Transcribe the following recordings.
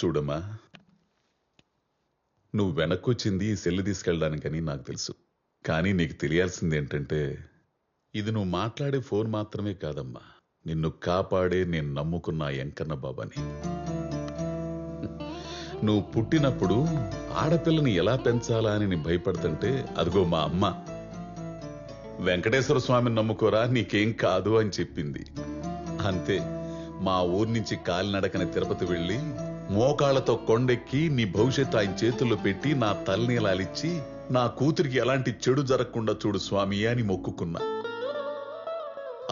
చూడమ్మా, నువ్వు వెనక్కొచ్చింది ఈ సెల్లు తీసుకెళ్ళడానికని నాకు తెలుసు. కానీ నీకు తెలియాల్సింది ఏంటంటే, ఇది నువ్వు మాట్లాడే ఫోన్ మాత్రమే కాదమ్మా, నిన్ను కాపాడే నేను నమ్ముకున్న ఎంకన్న బాబాని. నువ్వు పుట్టినప్పుడు ఆడపిల్లని ఎలా పెంచాలా అని నేను భయపడుతుంటే, అదిగో మా అమ్మ వెంకటేశ్వర స్వామిని నమ్ముకోరా, నీకేం కాదు అని చెప్పింది. అంతే, మా ఊరి నుంచి కాలినడకని తిరుపతి వెళ్ళి మోకాళ్లతో కొండెక్కి నీ భవిష్యత్తు ఆయన చేతుల్లో పెట్టి నా తలనీలాలిచ్చి నా కూతురికి ఎలాంటి చెడు జరగకుండా చూడు స్వామి అని మొక్కుకున్నా.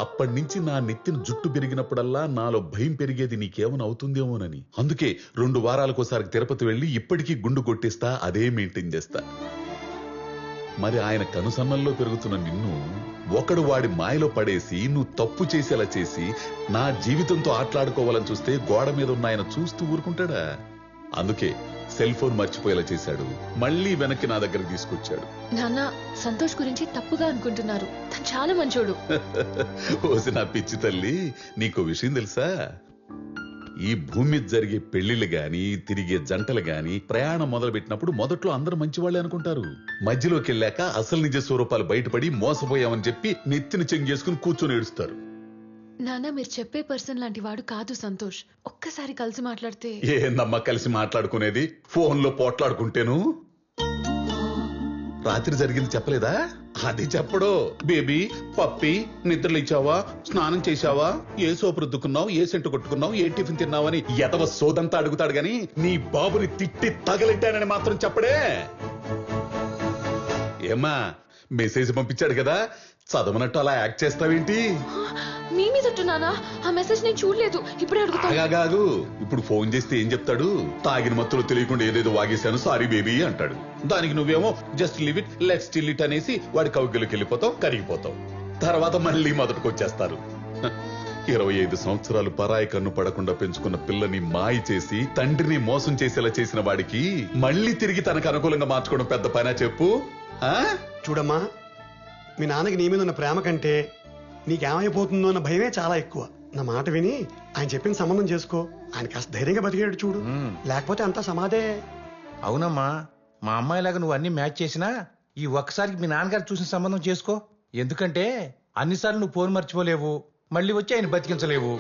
అప్పటినుంచి నా నెత్తిన జుట్టు పెరిగినప్పుడల్లా నాలో భయం పెరిగేది నీకేమైనా అవుతుందేమోనని. అందుకే 2 వారాలకోసారి తిరుపతి వెళ్ళి ఇప్పటికీ గుండు కొట్టిస్తా, అదే మెయింటైన్ చేస్తా. మరి ఆయన కనుసన్నల్లో పెరుగుతున్న నిన్ను ఒకడు వాడి మాయలో పడేసి నువ్వు తప్పు చేసేలా చేసి నా జీవితంతో ఆటలాడుకోవాలని చూస్తే గోడ మీద ఉన్న ఆయన చూస్తూ ఊరుకుంటాడా? అందుకే సెల్ ఫోన్ మర్చిపోయేలా చేశాడు, మళ్ళీ వెనక్కి నా దగ్గర తీసుకొచ్చాడు. నాన్న, సంతోష్ గురించి తప్పుగా అనుకుంటున్నారు, తను చాలా మంచోడు. ఓసి నా పిచ్చి తల్లి, నీకో విషయం తెలుసా? ఈ భూమి మీద జరిగే పెళ్లిళ్ళు గాని, తిరిగే జంటలు గాని, ప్రయాణం మొదలుపెట్టినప్పుడు మొదట్లో అందరూ మంచివాళ్లే అనుకుంటారు. మధ్యలోకి వెళ్ళాక అసలు నిజ స్వరూపాలు బయటపడి మోసపోయామని చెప్పి నెత్తిని చెంగు చేసుకుని కూర్చొని ఏడుస్తారు. నాన్న, మీరు చెప్పే పర్సన్ లాంటి వాడు కాదు సంతోష్. ఒక్కసారి కలిసి మాట్లాడితే. ఏందమ్మా కలిసి మాట్లాడుకునేది? ఫోన్లో పోట్లాడుకుంటేను. రాత్రి జరిగింది చెప్పలేదా? అది చెప్పడు. బేబీ, పప్పి, నిద్రలు ఇచ్చావా, స్నానం చేశావా, ఏ సోపు రుద్దుకున్నావు, ఏ సెంటు కొట్టుకున్నావు, ఏ టిఫిన్ తిన్నావని ఎదవ సోదంతా అడుగుతాడు గాని నీ బాబుని తిట్టి తగలెట్టానని మాత్రం చెప్పడే. ఏమ్మా, మెసేజ్ పంపించాడు కదా, చదవనట్టు అలా యాక్ట్ చేస్తావేంటి? మీ మీద నానా, ఆ మెసేజ్ నేను చూడలేదు, ఇప్పుడే అడుగుతాగాగు. ఇప్పుడు ఫోన్ చేస్తే ఏం చెప్తాడు? తాగిన మత్తులో తెలియకుండా ఏదేదో వాగేశాను, సారీ బేబీ అంటాడు. దానికి నువ్వేమో just live it, let's still it అనేసి వాడి కౌగిలికి వెళ్ళిపోతావు, కరిగిపోతావు. తర్వాత మళ్ళీ మొదటికి వచ్చేస్తారు. 25 సంవత్సరాలు పరాయి కన్ను పడకుండా పెంచుకున్న పిల్లని మాయ చేసి తండ్రిని మోసం చేసేలా చేసిన వాడికి మళ్ళీ తిరిగి తనకు అనుకూలంగా మార్చుకోవడం పెద్ద పైన చెప్పు. చూడమ్మా, మీ నాన్నకి నీ మీద ఉన్న ప్రేమ కంటే నీకేమైపోతుందో అన్న భయమే చాలా ఎక్కువ. నా మాట విని ఆయన చెప్పిన సంబంధం చేసుకో. ఆయన కాస్త ధైర్యంగా బతికేడు చూడు, లేకపోతే అంతా సమాధే. అవునమ్మా, మా అమ్మాయిలాగా నువ్వు అన్ని మ్యాచ్ చేసినా ఈ ఒక్కసారికి మీ నాన్నగారు చూసిన సంబంధం చేసుకో. ఎందుకంటే అన్నిసార్లు నువ్వు ఫోన్ మర్చిపోలేవు, మళ్ళీ వచ్చి ఆయన బతికించలేవు.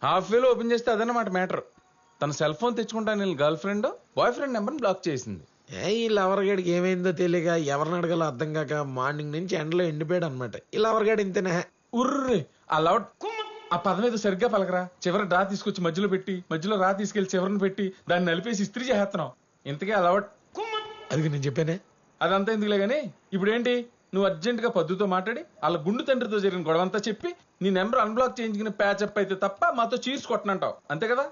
హాఫ్ వేలో ఓపెన్ చేస్తే అదన్నమాట మ్యాటర్. తన సెల్ ఫోన్ తెచ్చుకుంటాను నేను గర్ల్ ఫ్రెండ్ బాయ్ ఫ్రెండ్ నెంబర్ని బ్లాక్ చేసింది. ఈ లవర్గాడికి ఏమైందో తెలియక ఎవరిని అడగాలో అర్థం కాక మార్నింగ్ నుంచి ఎండలో ఎండిపోయాడు అనమాట. ఈ లవర్గాడు ఇంతనే. ఉర్రే, ఆ లవర్ ఆ పదం ఏదో సరిగ్గా పలకరా. చివరి రా తీసుకొచ్చి మధ్యలో పెట్టి, మధ్యలో రా తీసుకెళ్లి చివరిని పెట్టి దాన్ని నలిపేసి ఇస్త్రీ చేస్తున్నావు. ఇంతకీ ఆ లవర్ అది నేను చెప్పానే. అదంతా ఎందుకులే గానీ, ఇప్పుడు ఏంటి, నువ్వు అర్జెంట్ గా పద్దుతో మాట్లాడి వాళ్ళ గుండు తండ్రితో జరిగిన గొడవంతా చెప్పి నీ నెంబర్ అన్బ్లాక్ చేయించుకుని ప్యాచప్ అయితే తప్ప మాతో చీర్స్ కొట్టనంటావు, అంతే కదా?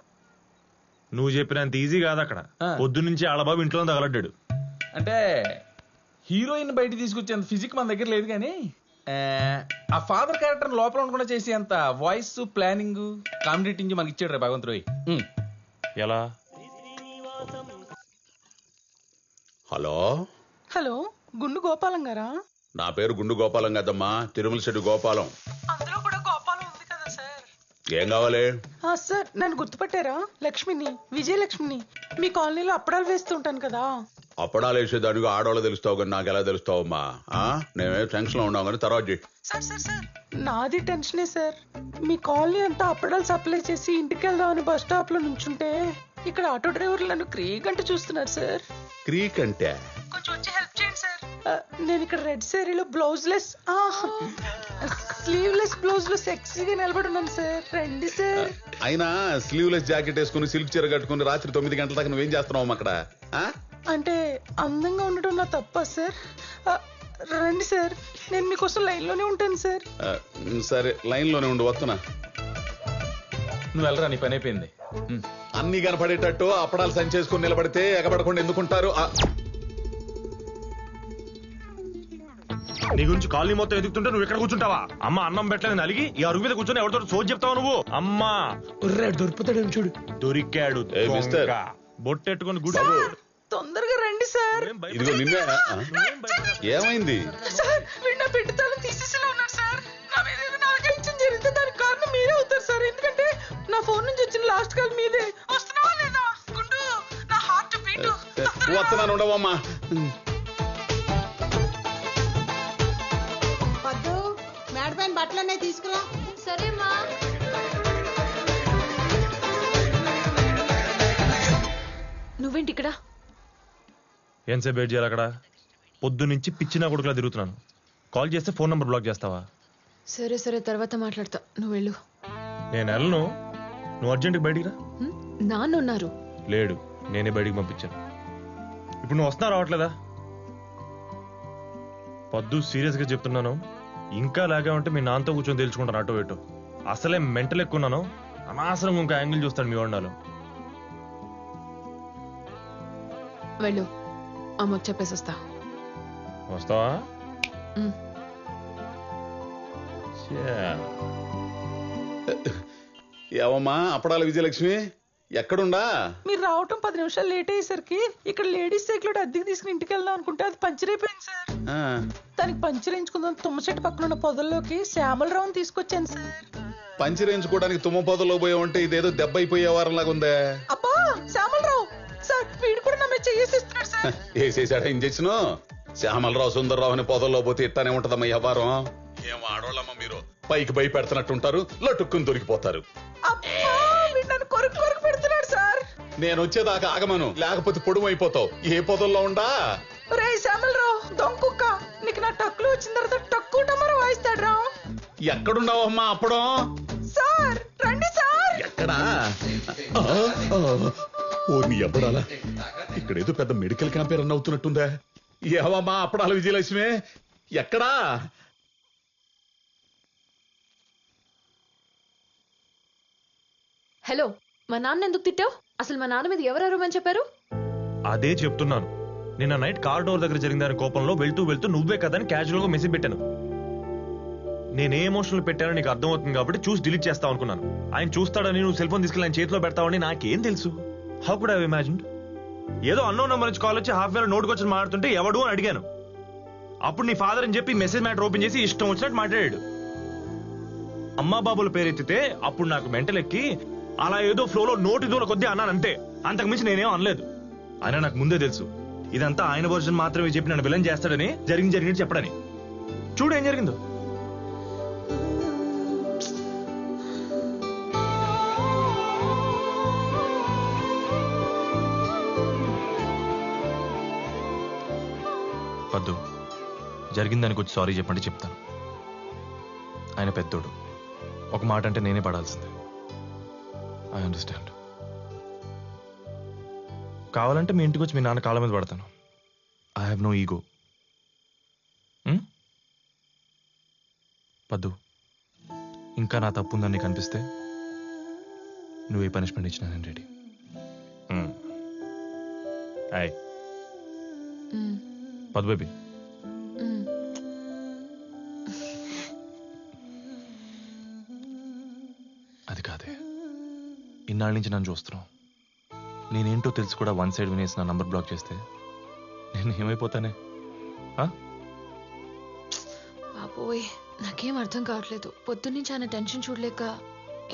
నువ్వు చెప్పినంత ఈజీ కాదు. అక్కడ పొద్దు నుంచి ఆడబాబు ఇంట్లో తగలడ్డాడు. అంటే హీరోయిన్ బయట తీసుకొచ్చేంత ఫిజిక్ మన దగ్గర లేదు కానీ ఆ ఫాదర్ క్యారెక్టర్ లోపల ఉండకుండా చేసే అంత వాయిస్ ప్లానింగ్ కామెడీ మనకి ఇచ్చాడు రే భగవంతుడు. ఎలా? హలో హలో, గుండు గోపాలం గారా? నా పేరు గుండు గోపాలం కదమ్మా, తిరుమల శెట్టి గోపాలం. అందులో కూడా గోపాలం ఉంది కదా సార్. ఏం కావాలి? సార్ నన్ను గుర్తుపట్టారా? లక్ష్మిని, విజయలక్ష్మిని. మీ కాలనీలో అప్పడాలు వేస్తుంటాను కదా. అప్పడాలు వేసేదానికి ఆడవాళ్ళు తెలుస్తావు కానీ నాకు ఎలా తెలుస్తావమ్మా? నేనే టెన్షన్ లో ఉన్నావు కానీ తర్వాత చెయ్యి. సార్ నాది టెన్షనే సార్. మీ కాలనీ అంతా అప్పడాలు సప్లై చేసి ఇంటికి వెళ్దామని బస్ స్టాప్ లో నుంచుంటే ఇక్కడ ఆటో డ్రైవర్లు నన్ను క్రీక్ అంటూ చూస్తున్నారు సార్. క్రీక్ అంటే? కొంచెం వచ్చి హెల్ప్ చేయండి సార్. నేను ఇక్కడ రెడ్ శారీలో బ్లౌజ్ లెస్ స్లీవ్లెస్ బ్లౌజ్ లో సెక్సీగా నిలబడి ఉన్నాను సార్. రండి సార్. అయినా స్లీవ్లెస్ జాకెట్ వేసుకుని సిల్క్ చీర కట్టుకుని రాత్రి 9 గంటల దాకా నువ్వేం చేస్తున్నావు అక్కడ? అంటే అందంగా ఉండటం నా తప్ప సార్? రండి సార్, నేను మీకోసం లైన్ లోనే ఉంటాను సార్. సరే లైన్ లోనే ఉండు, వస్తున్నా. నువ్వు వెళ్ళరా, నీ పని అయిపోయింది. అన్ని కనపడేటట్టు అప్పడాలు సంచేసుకుని నిలబడితే ఎగబడకుండా ఎందుకుంటారు? నీ గురించి కాలనీ మొత్తం ఎదుగుతుంటే నువ్వు ఇక్కడ కూర్చుంటావా? అమ్మ అన్నం పెట్టలేదు నలిగి ఈ అరుగు మీద కూర్చొని ఎవరితో సోది చెప్తావు నువ్వు? అమ్మా దొరుకుతాడని చూడు. దొరికాడు మిస్టర్. బొట్టెట్టుకుని గుడి. తొందరగా రండి సార్. ఇదిగో నిన్నే. ఏమైంది? సార్ వీడు నా పెట్టి తాళం తీసేసేలా ఉన్నారు సార్. నా మీద ఏదైనా ఆఘాయిత్యం జరిగితే దానికి కారణం మీరే అవుతారు సార్. ఎందుకంటే నా ఫోన్ నుంచి వచ్చిన లాస్ట్ కాల్ మీదే. వస్తున్నావా లేదా? గుండు, నా హార్ట్ బీట్. వస్తున్నాను, ఉండవమ్మా. వద్దు, మేడ పైన బట్టలనే తీసుకురా. సరేమ్మా. నువ్వేంటి ఇక్కడ? ఎంతసేపు వెయిట్ చేయాలి అక్కడ? పొద్దు నుంచి పిచ్చిన కొడుకులా తిరుగుతున్నాను. కాల్ చేస్తే ఫోన్ నంబర్ బ్లాక్ చేస్తావా? సరే తర్వాత మాట్లాడతా, నువ్వు వెళ్ళు. నేను వెళ్ళను, నువ్వు అర్జెంట్గా బయటికి రా. నాన్నున్నారు. లేడు, నేనే బయటికి పంపించాను. ఇప్పుడు నువ్వు వస్తున్నా రావట్లేదా? పొద్దు సీరియస్గా చెప్తున్నాను, ఇంకా లాగా ఉంటే మీ నాన్నతో కూర్చొని తెలుసుకుంటాను అటో ఇటో. అసలే మెంటల్ ఎక్కున్నాను, అనవసరంగా ఇంకా యాంగిల్ చూస్తాడు మీ వండాలు. వెళ్ళు, అమ్మకు చెప్పేసి వస్తా. వస్తావా? ఏవమ్మా అప్పడాల విజయలక్ష్మి, ఎక్కడుండా? మీరు రావటం 10 నిమిషాలు లేట్ అయ్యేసరికి ఇక్కడ లేడీస్ సైకిల్ అద్దెకి తీసుకుని ఇంటికి వెళ్దాం అనుకుంటే అది పంచర్ అయిపోయింది సార్. దానికి పంచర్ వేయించుకుందాం తుమ్మ చెట్టు పక్కన ఉన్న పొదల్లోకి శ్యామలరావుని తీసుకొచ్చాను సార్. పంచర్ వేయించుకోవడానికి తుమ్మ పొదలో పోయావంటే ఇదేదో దెబ్బ అయిపోయే వారంలాగా ఉందే. అబ్బా శ్యామలరావు సార్, వీడు కూడా నా మీద చేసేస్తున్నాడు సార్. వేసేసాడా ఇంజెక్షన్? శ్యామలరావు సుందరరావు అని పొదల్లో పోతే ఇట్టానే ఉంటదమ్మా వ్యవహారం. ఏం ఆడోళ్ళమ్మా మీరు, పైకి భయపెడుతున్నట్టుంటారు, లటుక్కుని దొరికిపోతారు. కొరకు పెడుతున్నాడు సార్. నేను వచ్చేదాకా ఆగమను, లేకపోతే పొడుము అయిపోతావు. ఏ పొదల్లో ఉండా? రే శ్యామలరావు దొంకుక్క, నీకు నా టక్కులు వచ్చిన తర్వాత టక్కు టమర వాయిస్తాడు రా. ఎక్కడున్నావమ్మా అప్పడం? సార్ రండి సార్. ఎక్కడా? ఓ నీ అప్పడాలా, ఇక్కడేదో పెద్ద మెడికల్ క్యాంప్ రన్ అవుతున్నట్టుందా? ఏవమ్మా అప్పడాల విజయలక్ష్మి, ఎక్కడా? హలో, మా నాన్న ఎందుకు తిట్టావు? అసలు మా నాన్న మీద ఎవరు అరవమని చెప్పారు? అదే చెప్తున్నాను. నిన్న నైట్ కార్ డోర్ దగ్గర జరిగిందని కోపంలో వెళ్తూ నువ్వే కదా అని క్యాజువల్ గా మెసేజ్ పెట్టాను. నేనే ఎమోషనల్ పెట్టానో నీకు అర్థమవుతుంది కాబట్టి చూసి డిలీట్ చేస్తావు అనుకున్నాను. ఆయన చూస్తాడని నువ్వు సెల్ ఫోన్ తీసుకెళ్ళి ఆయన చేతిలో పెడతావని నాకేం తెలుసు? How could I imagine? ఏదో అన్నోన్ నెంబర్ నుంచి కాల్ వచ్చి హాఫ్ వేల నోటుకు వచ్చి మాట్లాడుతుంటే ఎవడు అని అడిగాను. అప్పుడు నీ ఫాదర్ అని చెప్పి మెసేజ్ మ్యాటర్ ఓపెన్ చేసి ఇష్టం వచ్చినట్టు మాట్లాడాడు. అమ్మా బాబుల పేరెత్తితే అప్పుడు నాకు మెంటల్ ఎక్కి అలా ఏదో ఫ్లోలో నోటి దూల కొద్దీ అన్నాను అంతే, అంతకు మించి నేనేం అనలేదు. అయినా నాకు ముందే తెలుసు ఇదంతా ఆయన వర్జన్ మాత్రమే చెప్పి నన్ను విలన్ చేస్తాడని, జరిగినట్టు చెప్పడని. చూడు ఏం జరిగిందో. వద్దు, జరిగిన దానికి వచ్చి సారీ చెప్పండి చెప్తాను. ఆయన పెద్దోడు, ఒక మాట అంటే నేనే పడాల్సిందే. I understand. కావాలంటే మీ ఇంటికి వచ్చి మీ నాన్న కాళ్ళ మీద పడతాను. I have no ego. Paddu, ఇంకా నా తప్పు ఉందని నీకు అనిపిస్తే నువ్వు ఏ పనిష్మెంట్ ఇచ్చినా నేను రెడీ. హాయ్ పద్దు బేబీ. అది కాదే, ఇన్నాళ్ళ నుంచి నన్ను చూస్తున్నావు. నేనేంటో తెలుసు కూడా వన్ సైడ్ వినేసి నా నంబర్ బ్లాక్ చేస్తే నేను ఏమైపోతానే? బాబోయ్, నాకేం అర్థం కావట్లేదు. పొద్దున్నుంచి ఆయన టెన్షన్ చూడలేక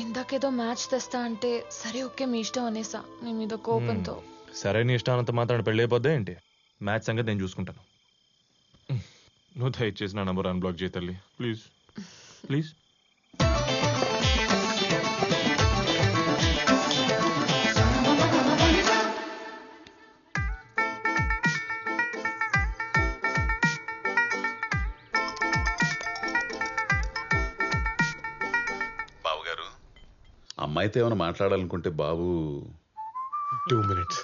ఇందాకేదో మ్యాచ్ తెస్తా అంటే సరే ఓకే మీ ఇష్టం అనేసా నీ మీద కోపంతో. సరే నీ ఇష్టానంత మాత్రం పెళ్ళి అయిపోద్దా ఏంటి? మ్యాచ్ సంగతి నేను చూసుకుంటాను. నువ్వు దయచేసి నా నంబర్ అన్బ్లాక్ చేయి తల్లి, ప్లీజ్ ప్లీజ్. బాబు గారు, అమ్మాయితో ఏమైనా మాట్లాడాలనుకుంటే బాబు 2 minutes.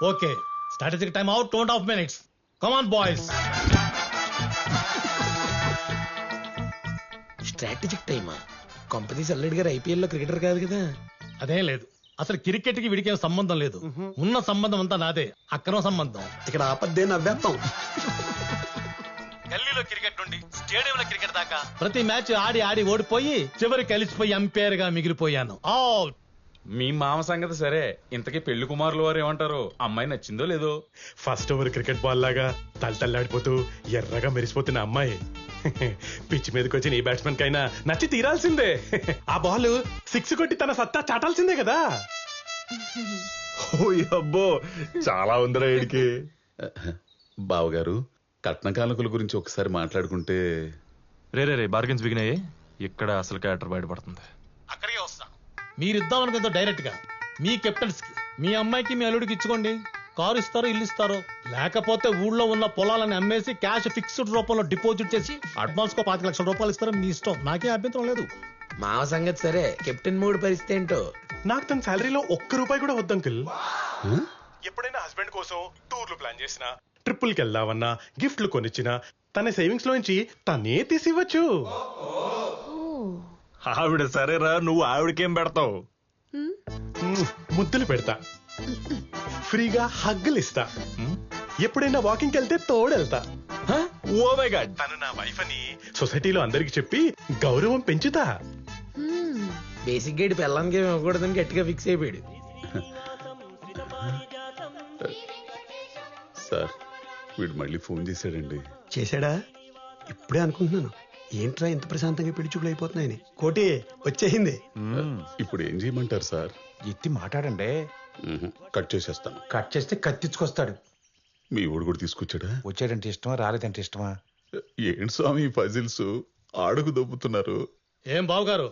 Okay, strategic time out, 2.5 minutes. Come on, boys. Strategic టైమా? కంపెనీస్ అల్లెడ్ గారు ఐపీఎల్ లో క్రికెటర్ కాదు కదా. అదేం లేదు, అసలు క్రికెట్ కి వీడికి ఏం సంబంధం లేదు. ఉన్న సంబంధం అంతా నాదే, అక్రమ సంబంధం. ఇక్కడ ఆపద్దే నవ్వేస్తాం. గల్లీలో క్రికెట్ నుండి స్టేడియంలో క్రికెట్ దాకా ప్రతి మ్యాచ్ ఆడి ఆడి ఓడిపోయి చివరికి కలిసిపోయి అంపైర్ గా మిగిలిపోయాను. అవుట్. మీ మామ సంగతి సరే, ఇంతకీ పెళ్లి కుమారులు వారు ఏమంటారు? అమ్మాయి నచ్చిందో లేదో? ఫస్ట్ ఓవర్ క్రికెట్ బాల్ లాగా తలతల్లాడిపోతూ ఎర్రగా మెరిసిపోతున్న అమ్మాయి పిచ్ మీదకి వచ్చి నీ బ్యాట్స్మెన్ కైనా నచ్చి తీరాల్సిందే. ఆ బాల్ 6 కొట్టి తన సత్తా చాటాల్సిందే కదా. ఓ అబ్బో, చాలా ఉందిరా వీడికి. బావగారు, కట్న కానుకల గురించి ఒకసారి మాట్లాడుకుంటే. రే బార్గెన్స్ బిగినాయి. ఇక్కడ అసలు క్యారెక్టర్ బయటపడుతుంది. అక్కడికే వస్తా. మీరిద్దాం అనుకుందో డైరెక్ట్ గా మీ కెప్టెన్స్ కి, మీ అమ్మాయికి మీ అల్లుడికి ఇచ్చుకోండి. కారు ఇస్తారో ఇల్లు ఇస్తారో, లేకపోతే ఊళ్ళో ఉన్న పొలాలని అమ్మేసి క్యాష్ ఫిక్స్డ్ రూపంలో డిపాజిట్ చేసి అడ్వాన్స్ కో 5 లక్షల రూపాయలు ఇస్తారో మీ ఇష్టం, నాకే అభ్యంతరం లేదు. మావ సంగతి సరే, కెప్టెన్ మూడు పరిస్థితి ఏంటో? నాకు తన శాలరీలో ₹1 కూడా వద్దు అంకుల్. ఎప్పుడైనా హస్బెండ్ కోసం టూర్లు ప్లాన్ చేసినా, ట్రిప్పుల్కి వెళ్దామన్నా, గిఫ్ట్లు కొనిచ్చినా తన సేవింగ్స్ లోంచి తనే తీసివ్వచ్చు. ఆవిడ సరేరా, నువ్వు ఆవిడకేం పెడతావు? ముద్దులు పెడతా, ఫ్రీగా హగ్గులు ఇస్తా, ఎప్పుడైనా వాకింగ్ వెళ్తే తోడెళ్తా. ఓ మై గాడ్, తను నా వైఫ్ అని సొసైటీలో అందరికి చెప్పి గౌరవం పెంచుతా. బేసిక్ గైడ్ పెళ్ళానికి ఏమి ఇవ్వకూడదని గట్టిగా ఫిక్స్ అయిపోయాడు. సార్, వీడు మళ్ళీ ఫోన్ చేశాడండి. చేశాడా? ఇప్పుడే అనుకుంటున్నాను, ఏంట్రా ఇంత ప్రశాంతంగా పెళ్లి చూపులు అయిపోతున్నాయని. కోటి వచ్చేసింది. ఇప్పుడు ఏం చేయమంటారు సార్? ఎత్తి మాట్లాడండి. కట్ చేసేస్తాను. కట్ చేస్తే కత్తిచ్చుకొస్తాడు. మీ ఊడు కూడా తీసుకొచ్చాడా? వచ్చాడంటే ఇష్టమా, రాలేదంటే ఇష్టమా? ఏంటి స్వామి ఫజిల్స్ ఆడుకు దొబ్బుతున్నారు? ఏం బాబు గారు,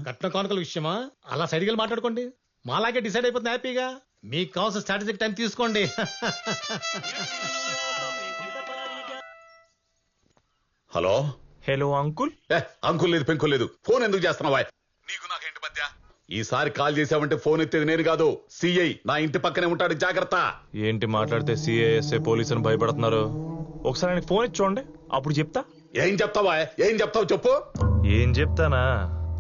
కట్న కానుకల విషయమా అలా సైడ్కి వెళ్ళి మాట్లాడుకోండి. మాలాగే డిసైడ్ అయిపోతుంది హ్యాపీగా. మీకు కావాల్సిన స్ట్రాటజిక్ టైం తీసుకోండి. Hello hello uncle. అంకుల్ లేదు, పెంకుల్ లేదు. ఫోన్ ఎందుకు చేస్తున్నావా? నీకు నాకేంటి మధ్య? ఈసారి కాల్ చేసావంటే ఫోన్ ఎత్తేది నేను కాదు, సిఐ నా ఇంటి పక్కనే ఉంటాడు, జాగ్రత్త. ఏంటి మాట్లాడితే సిఐఎస్ఏ పోలీస్ అని భయపడుతున్నారు? ఒకసారి ఆయనకి ఫోన్ ఇచ్చి చూడండి, అప్పుడు చెప్తా. ఏం చెప్తావా? ఏం చెప్తావు చెప్పు. ఏం చెప్తానా?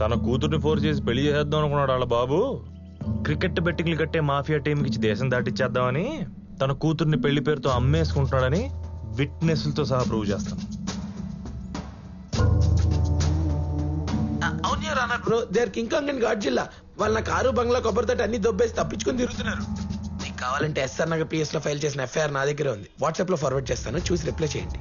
తన కూతుర్ని ఫోర్స్ చేసి పెళ్లి చేద్దాం అనుకున్నాడు వాళ్ళ బాబు. క్రికెట్ బెట్టింగ్లు కట్టే మాఫియా టీంకి ఇచ్చి దేశం దాటిచ్చేద్దామని తన కూతుర్ని పెళ్లి పేరుతో అమ్మేసుకుంటున్నాడని విట్నెస్లతో సహా ప్రూవ్ చేస్తాను. Bro, they are King Kong and Godzilla. వాళ్ళ నా కారు బంగ్లా కొబ్బరి తోట అన్ని దొబ్బేసి తప్పించుకొని తిరుగుతున్నారు. నీకు కావాలంటే ఎస్ఆర్ నగర్ పిఎస్ లో ఫైల్ చేసిన ఎఫ్ఐఆర్ నా దగ్గర ఉంది, వాట్సాప్ లో ఫార్వర్డ్ చేస్తాను, చూసి రిప్లై చేయండి.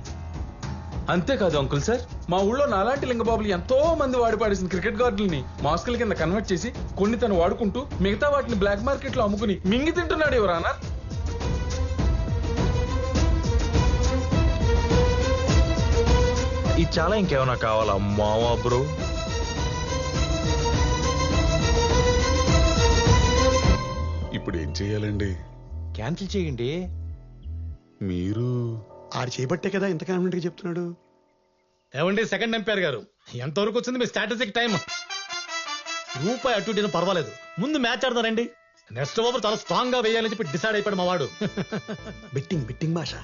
అంతేకాదు అంకుల్ సార్, మా ఊళ్ళో నాలాంటి లింగబాబులు ఎంతో మంది వాడి పాడేసిన క్రికెట్ గార్డుల్ని మాస్కుల కింద కన్వర్ట్ చేసి కొన్ని తను వాడుకుంటూ మిగతా వాటిని బ్లాక్ మార్కెట్ లో అమ్ముకుని మింగి తింటున్నాడు ఎవరన్నా. ఇది చాలా ఇంకేమన్నా కావాలా మావా బ్రో? ఇప్పుడు ఏం చెయ్యాలండి? క్యాన్సిల్ చేయండి. మీరు ఆడు చేపట్టే కదా ఇంత కాన్ఫిడెంట్ గా చెప్తున్నాడు. ఏమండి సెకండ్ ఎంపైర్ గారు, ఎంతవరకు వచ్చింది మీ స్ట్రాటజిక్ టైం? రూపాయి అటు ఇటు పర్వాలేదు, ముందు మ్యాచ్ ఆడదారండి. నెక్స్ట్ ఓవర్ చాలా స్ట్రాంగ్ గా వేయాలని చెప్పి డిసైడ్ అయిపోయాడు మా వాడు. బెట్టింగ్ భాష.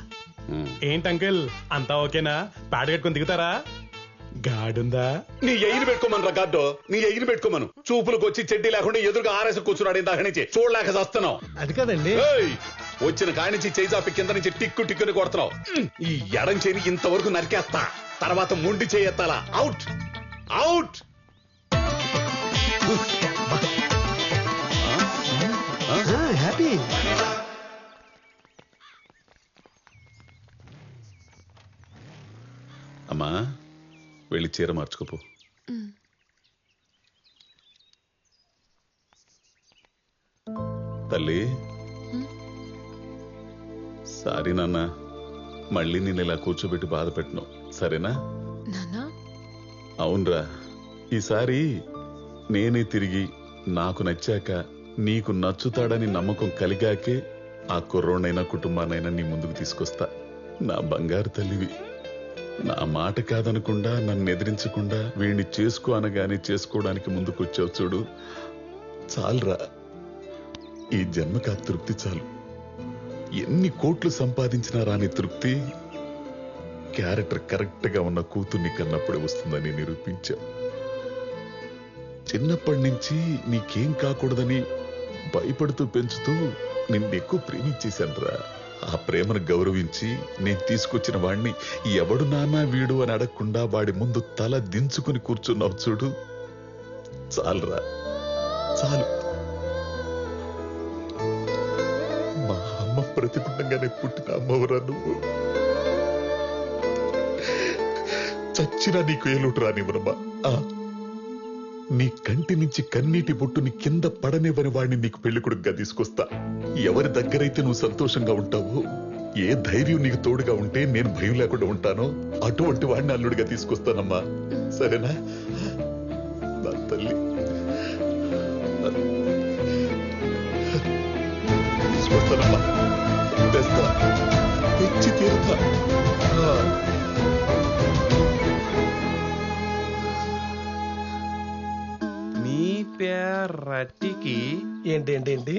ఏంటి అంకుల్, అంతా ఓకేనా? ప్యాడ్ కట్టుకొని దిగుతారా? గాడుందా? నీ ఎయిని పెట్టుకోమను రా గాడ్డో, నీ ఎయిని పెట్టుకోమను. చూపులకు వచ్చి చెడ్డీ లేకుండా ఎదురుగా ఆరేసి కూర్చున్నాడు ఇందాక నుంచి, చూడలేక చేస్తున్నావు. అది కదండి, వచ్చిన కాడి నుంచి చేయి కింద నుంచి టిక్కు టిక్కుని కొడుతున్నావు. ఈ ఎడం చేయి ఇంతవరకు నరికేస్తా, తర్వాత మొండి చేయెత్తాలా. Out out. హ్యాపీ. అమ్మా, వెళ్ళి చీర మార్చుకోపో. తల్లి సారీ నాన్న, మళ్ళీ నేను ఇలా కూర్చోబెట్టి బాధ పెట్టను, సరేనా? నాన్నా అవునరా, ఈసారి నేనే తిరిగి నాకు నచ్చాక నీకు నచ్చుతాడని నమ్మకం కలిగాకే ఆ కుర్రోనైనా కుటుంబానైనా నీ ముందుకు తీసుకొస్తా. నా బంగారు తల్లివి, నా మాట కాదనకుండా నన్ను ఎదిరించకుండా వీణ్ణి చేసుకో అనగానే చేసుకోవడానికి ముందుకొచ్చావు చూడు, చాలురా. ఈ జన్మకి ఆ తృప్తి చాలు. ఎన్ని కోట్లు సంపాదించినా రాని తృప్తి క్యారెక్టర్ కరెక్ట్ గా ఉన్న కూతుర్ని కన్నప్పుడే వస్తుందని నిరూపించా. చిన్నప్పటి నుంచి నీకేం కాకూడదని భయపడుతూ పెంచుతూ నిన్ను ఎక్కువ ప్రేమించేశానురా. ఆ ప్రేమను గౌరవించి నేను తీసుకొచ్చిన వాణ్ణి ఎవడు నాన్నా వీడు అని అడగకుండా వాడి ముందు తల దించుకుని కూర్చున్నావు చూడు, చాలురా, చాలు. మా అమ్మ ప్రతిపుండంగానే పుట్టిన అమ్మవరా నువ్వు. చచ్చినా నీకు ఏలుటు రానివ్వనమ్మా. నీ కంటి నుంచి కన్నీటి బొట్టుని కింద పడనివ్వని వాడిని నీకు పెళ్లికొడుకుగా తీసుకొస్తా. ఎవరి దగ్గరైతే నువ్వు సంతోషంగా ఉంటావో, ఏ ధైర్యం నీకు తోడుగా ఉంటే నేను భయం లేకుండా ఉంటానో అటువంటి వాడిని అల్లుడిగా తీసుకొస్తానమ్మా, సరేనా? నా తల్లి తీసుకొస్తానమ్మా, తెస్తా, తెచ్చి తీరుతా. నీ పేరటికి ఏంటి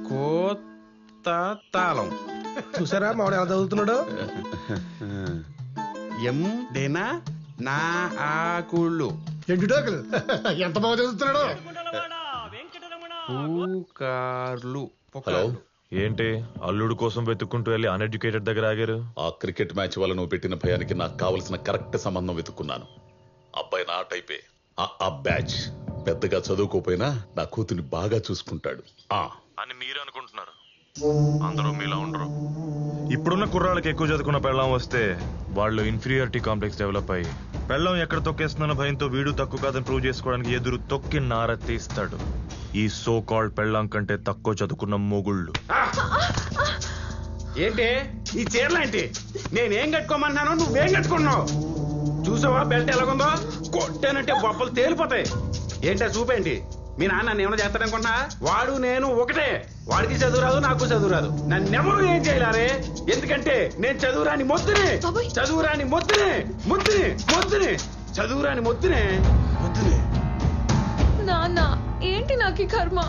కోత తాళం చూసారా మావాడు ఎలా చదువుతున్నాడు? ఎం డేనా నా ఆకుళ్ళు ఎండుటాకులు ఎంత బాగా చదువుతున్నాడు. పూకార్లు హలో, ఏంటి అల్లుడు కోసం వెతుక్కుంటూ వెళ్ళి అన్ఎడ్యుకేటెడ్ దగ్గర ఆగారు? ఆ క్రికెట్ మ్యాచ్ వల్ల నువ్వు పెట్టిన భయానికి నాకు కావలసిన కరెక్ట్ సంబంధం వెతుక్కున్నాను. అబ్బాయి నా టైపే. ఆ బ్యాచ్ పెద్దగా చదువుకోపోయినా నా కూతుని బాగా చూసుకుంటాడు అని మీరు అనుకుంటున్నారు. అందరూ మీలా ఉండరు. ఇప్పుడున్న కుర్రాళ్ళకి ఎక్కువ చదువుకున్న పెళ్ళాం వస్తే వాళ్ళు ఇన్ఫీరియారిటీ కాంప్లెక్స్ డెవలప్ అయ్యి పెళ్ళాం ఎక్కడ తొక్కేస్తున్న భయంతో వీడు తక్కువ కాదని ప్రూవ్ చేసుకోవడానికి ఎదురు తొక్కి నార తీస్తాడు. ఈ సో కాల్డ్ పెళ్ళాం కంటే తక్కువ చదువుకున్న మొగుళ్ళు. ఏంటి ఈ చీరలేంటి? నేనేం కట్టుకోమన్నానో నువ్వేం కట్టుకున్నావు? చూసావా బెల్ట్ ఎలాగుందో? కొట్టానంటే బొప్పలు తేలిపోతాయి. ఏంటా చూపేంటి? మీ నాన్న నన్ను ఏమైనా చేస్తాడనుకున్నా? వాడు నేను ఒకటే. వాడికి చదువు రాదు, నాకు చదువు రాదు. నన్నెవరు ఏం చేయలేరే, ఎందుకంటే నేను చదువురాని మొద్దునే. చదువురాని మొద్దునే, మొద్దునే, మొద్దునే, చదువురాని మొద్దునే, మొద్దునే. నాన్న ఏంటి నాకు ఈ కర్మ?